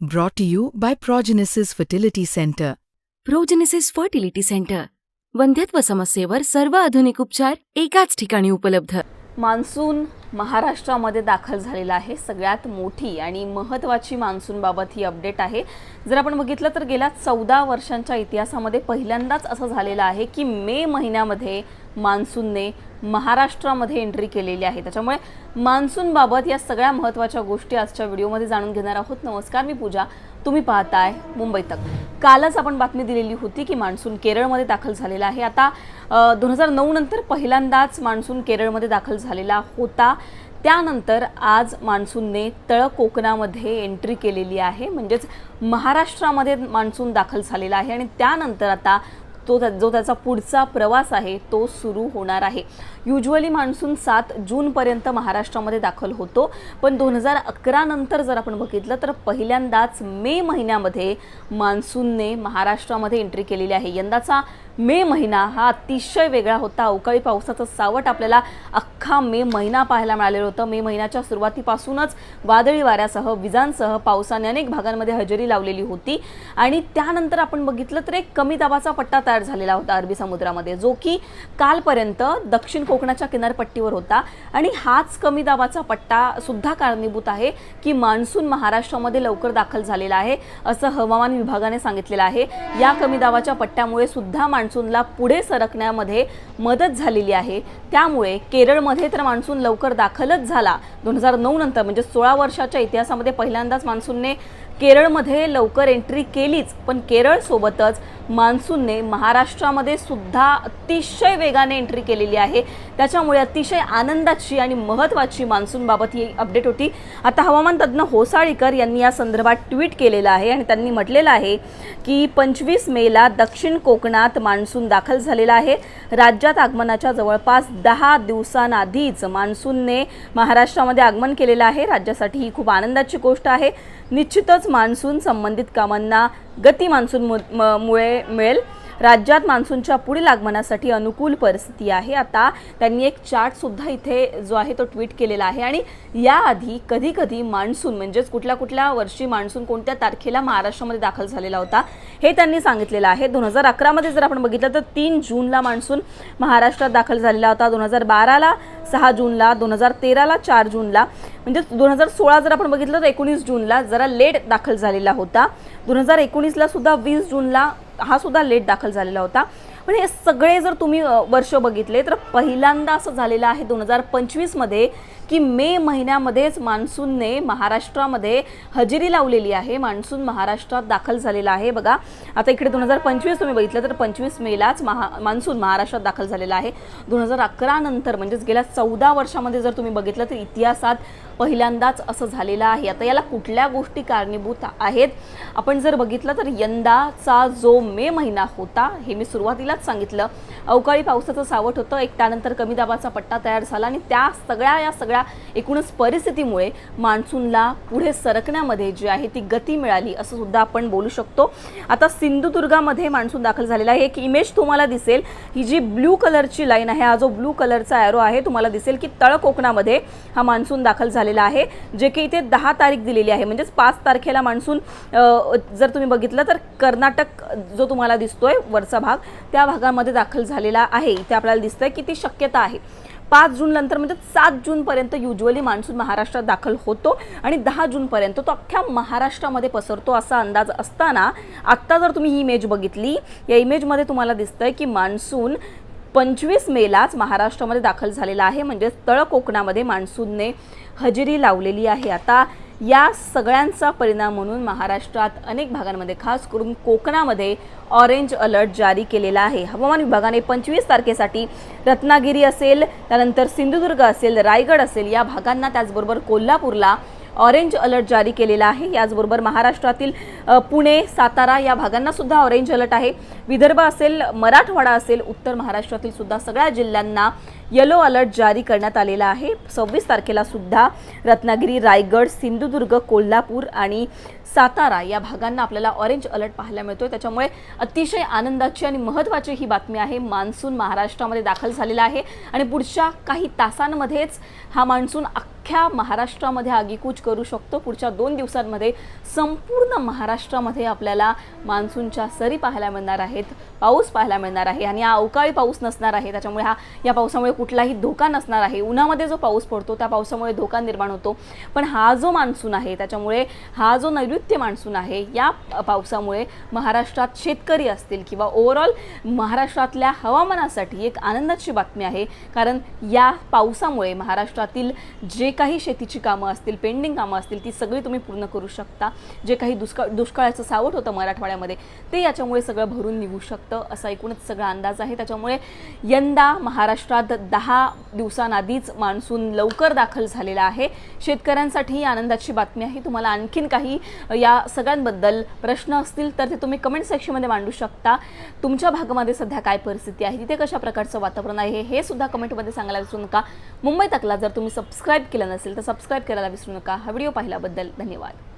Brought to you by Progenesis Fertility Center. Progenesis Fertility Center. वंध्यत्व समस्येवर सर्व आधुनिक उपचार एकाच ठिकाणी उपलब्ध. मान्सून महाराष्ट्रामध्ये दाखल झालेला आहे. सगळ्यात मोठी आणि महत्त्वाची मान्सूनबाबत ही अपडेट आहे. जर आपण बघितलं तर गेल्या 14 वर्षांच्या इतिहासामध्ये पहिल्यांदाच असं झालेलं आहे की मे महिन्यामध्ये मान्सूनने महाराष्ट्रामध्ये एंट्री केलेली आहे. त्याच्यामुळे मान्सूनबाबत या सगळ्या महत्त्वाच्या गोष्टी आजच्या व्हिडिओमध्ये जाणून घेणार आहोत. नमस्कार, मी पूजा. तुम्ही पाहताय मुंबई तक. कालच आपण बातमी दिलेली होती की मान्सून केरळमध्ये दाखल झालेला आहे. आता 2009 नंतर पहिल्यांदाच मान्सून केरळमध्ये दाखल झालेला होता. त्यानंतर आज मान्सूनने तळ कोकणामध्ये एंट्री केलेली आहे. म्हणजेच महाराष्ट्रामध्ये मान्सून दाखल झालेला आहे आणि त्यानंतर आता जो त्याचा पुढचा प्रवास आहे तो सुरू होणार आहे. युजुअली मान्सून 7 जूनपर्यंत महाराष्ट्रामध्ये दाखल होतो, पण 2011 नंतर जर आपण बघितलं तर पहिल्यांदाच मे महिन्यामध्ये मान्सूनने महाराष्ट्रामध्ये एंट्री केलेली आहे. यंदाचा मे महिना हा अतिशय वेगळा होता. अवकाळी पावसाचं सावट आपल्याला अख्खा मे महिना पाहायला मिळालेलं होतं. मे महिन्याच्या सुरुवातीपासूनच वादळी वाऱ्यासह विजांसह पावसाने अनेक भागांमध्ये हजेरी लावलेली होती आणि त्यानंतर आपण बघितलं तर एक कमी दाबाचा पट्टा तयार झालेला होता अरबी समुद्रामध्ये, जो की कालपर्यंत दक्षिण कोकणाच्या किनारपट्टीवर होता आणि हाच कमी दाबाचा पट्टा सुद्धा कारणीभूत आहे की मान्सून महाराष्ट्रामध्ये लवकर दाखल झालेला आहे, असं हवामान विभागाने सांगितलेलं आहे. या कमी दाबाच्या पट्ट्यामुळे सुद्धा मान्सूनला पुढे सरकण्यामध्ये मदत झालेली आहे. त्यामुळे केरळमध्ये तर मान्सून लवकर दाखलच झाला. 2009 नंतर म्हणजे 16 वर्षाच्या इतिहासामध्ये पहिल्यांदाच मान्सूनने केरळमध्ये लवकर एंट्री केलीच, पण केरळ सोबतच मान्सूनने महाराष्ट्रामध्ये सुद्धा अतिशय वेगाने एंट्री केलेली आहे. त्याच्यामुळे अतिशय आनंदाची आणि महत्त्वाची मान्सूनबाबत ही अपडेट होती. आता हवामान तज्ज्ञ होसाळीकर यांनी या संदर्भात ट्विट केलेलं आहे आणि त्यांनी म्हटलेलं आहे की 25 मेला दक्षिण कोकणात मान्सून दाखल झालेला आहे. राज्यात आगमनाच्या जवळपास 10 दिवसांआधीच मान्सूनने महाराष्ट्रामध्ये आगमन केलेलं आहे. राज्यासाठी ही खूप आनंदाची गोष्ट आहे. निश्चितच मान्सून संबंधित कामांना गती मान्सूनमुळे मिळेल. राज्यात मान्सूनच्या पुढील आगमनासाठी अनुकूल परिस्थिती आहे. आता त्यांनी एक चार्ट सुद्धा इथे जो आहे तो ट्विट केलेला आहे आणि याआधी कधी कधी मान्सून म्हणजेच कुठल्या वर्षी मान्सून कोणत्या तारखेला महाराष्ट्रामध्ये दाखल झालेला होता हे त्यांनी सांगितलेलं आहे. 2011 मध्ये जर आपण बघितलं तर 3 जूनला मान्सून महाराष्ट्रात दाखल झालेला होता. 2012ला 6 जूनला, 2013ला 4 जूनला, म्हणजे 2016 जर आपण बघितलं तर 19 जूनला जरा लेट दाखल झालेला होता. 2019ला सुद्धा 20 जूनला हा सुद्धा लेट दाखल झालेला होता. पण हे सगळे जर तुम्ही वर्ष बघितले तर पहिल्यांदा असं झालेलं आहे 2025 मध्ये की मे महिन्यामध्येच मान्सूनने महाराष्ट्रामध्ये हजेरी लावलेली आहे. मान्सून महाराष्ट्रात दाखल झालेला आहे. बघा आता इकडे 2025 तुम्ही बघितलं तर 25 मेलाच मान्सून महाराष्ट्रात दाखल झालेला आहे. 2011 नंतर म्हणजेच गेल्या 14 वर्षामध्ये जर तुम्ही बघितलं तर इतिहासात पहिल्यांदाच असं झालेलं आहे. आता याला कुठल्या गोष्टी कारणीभूत आहेत आपण जर बघितलं तर यंदाचा जो मे महिना होता हे मी सुरुवातीलाच सांगितलं, अवकाळी पावसाचं सावट होतं. एक त्यानंतर कमी दाबाचा पट्टा तयार झाला आणि या सगळ्या एकूणच परिस्थितीमुळे मान्सूनला पुढे सरकण्यामध्ये जी आहे ती गती मिळाली असं सुद्धा आपण बोलू शकतो. आता सिंधुदुर्गामध्ये मान्सून दाखल झालेला आहे. एक इमेज तुम्हाला दिसेल, ही जी ब्लू कलरची लाईन आहे, हा जो ब्लू कलरचा ॲरो आहे, तुम्हाला दिसेल की तळ कोकणामध्ये हा मान्सून दाखल झालेला आहे, जे की इथे 10 तारीख दिलेली आहे. म्हणजेच 5 तारखेला मान्सून जर तुम्ही बघितलं तर कर्नाटक जो तुम्हाला दिसतोय वरचा भाग त्या भागामध्ये दाखल झालेला आहे. इथे आपल्याला दिसतंय की ती शक्यता आहे. 5 जून नंतर म्हणजे 7 जूनपर्यंत युजुअली मान्सून महाराष्ट्रात दाखल होतो आणि 10 जूनपर्यंत तो अख्ख्या महाराष्ट्रामध्ये पसरतो असा अंदाज असताना आत्ता जर तुम्ही ही इमेज बघितली, या इमेजमध्ये तुम्हाला दिसतंय की मान्सून 25 मेलाच महाराष्ट्रामध्ये दाखल झालेला आहे. म्हणजे तळ कोकणामध्ये मान्सूनने हजेरी लावलेली आहे. आता या सगळ्यांचा परिणाम म्हणून महाराष्ट्रात अनेक भागांमध्ये खास करून कोकणामध्ये ऑरेंज अलर्ट जारी केलेला आहे. हवामान विभागाने 25 तारखेसाठी रत्नागिरी असेल, त्यानंतर सिंधुदुर्ग असेल, रायगड असेल या भागांना, त्याचबरोबर कोल्हापूरला ऑरेंज अलर्ट जारी केलेला आहे. याचबरोबर महाराष्ट्रातील पुणे, सातारा या भागांना सुद्धा ऑरेंज अलर्ट आहे. विदर्भ असेल, मराठवाडा असेल, उत्तर महाराष्ट्रातील सुद्धा सगळ्या जिल्ह्यांना येलो अलर्ट जारी करण्यात आलेला आहे. 26 तारखेला सुद्धा रत्नागिरी, रायगड, सिंधुदुर्ग, कोल्हापूर आणि सातारा या भागांना आपल्याला ऑरेंज अलर्ट पाहायला मिळतोय. त्याच्यामुळे अतिशय आनंदाची आणि महत्त्वाची ही बातमी आहे. मान्सून महाराष्ट्रामध्ये दाखल झालेला आहे आणि पुढच्या काही तासांमध्येच हा मान्सून अख्ख्या महाराष्ट्रामध्ये आगीकूच करू शकतो. पुढच्या 2 दिवसांमध्ये संपूर्ण महाराष्ट्रामध्ये आपल्याला मान्सूनच्या सरी पाहायला मिळणार आहेत, पाऊस पाहायला मिळणार आहे आणि हा अवकाळी पाऊस नसणार आहे. त्याच्यामुळे या पावसामुळे कुठलाही धोका नसणार आहे. उन्हामध्ये जो पाऊस पडतो त्या पावसामुळे धोका निर्माण होतो, पण हा जो मान्सून आहे त्याच्यामुळे हा जो नैऋत्य मान्सून आहे या पावसामुळे महाराष्ट्रात शेतकरी असतील किंवा ओव्हरऑल महाराष्ट्रातल्या हवामानासाठी एक आनंदाची बातमी आहे. कारण या पावसामुळे महाराष्ट्रातील जे काही शेतीची कामं असतील, पेंडिंग कामं असतील, ती सगळी तुम्ही पूर्ण करू शकता. जे काही दुष्काळाचं सावट होतं मराठवाड्यामध्ये ते याच्यामुळे सगळं भरून निघू शकतं असा एकूणच सगळा अंदाज आहे. त्याच्यामुळे यंदा महाराष्ट्रात 10 दिवसांआधीच मान्सून लवकर दाखल झालेला आहे. शेतकऱ्यांसाठी आनंदाची बातमी आहे. तुम्हाला आणखीन काही या सगळ्यांबद्दल प्रश्न असतील तर ते तुम्ही कमेंट सेक्शनमध्ये मांडू शकता. तुमच्या भागामध्ये सध्या काय परिस्थिती आहे, तिथे कशा प्रकारचं वातावरण आहे हे सुद्धा कमेंटमध्ये सांगायला विसरू नका. मुंबई तकला जर तुम्ही सबस्क्राईब केलं नसेल तर सबस्क्राईब करायला विसरू नका. हा व्हिडिओ पाहिल्याबद्दल धन्यवाद.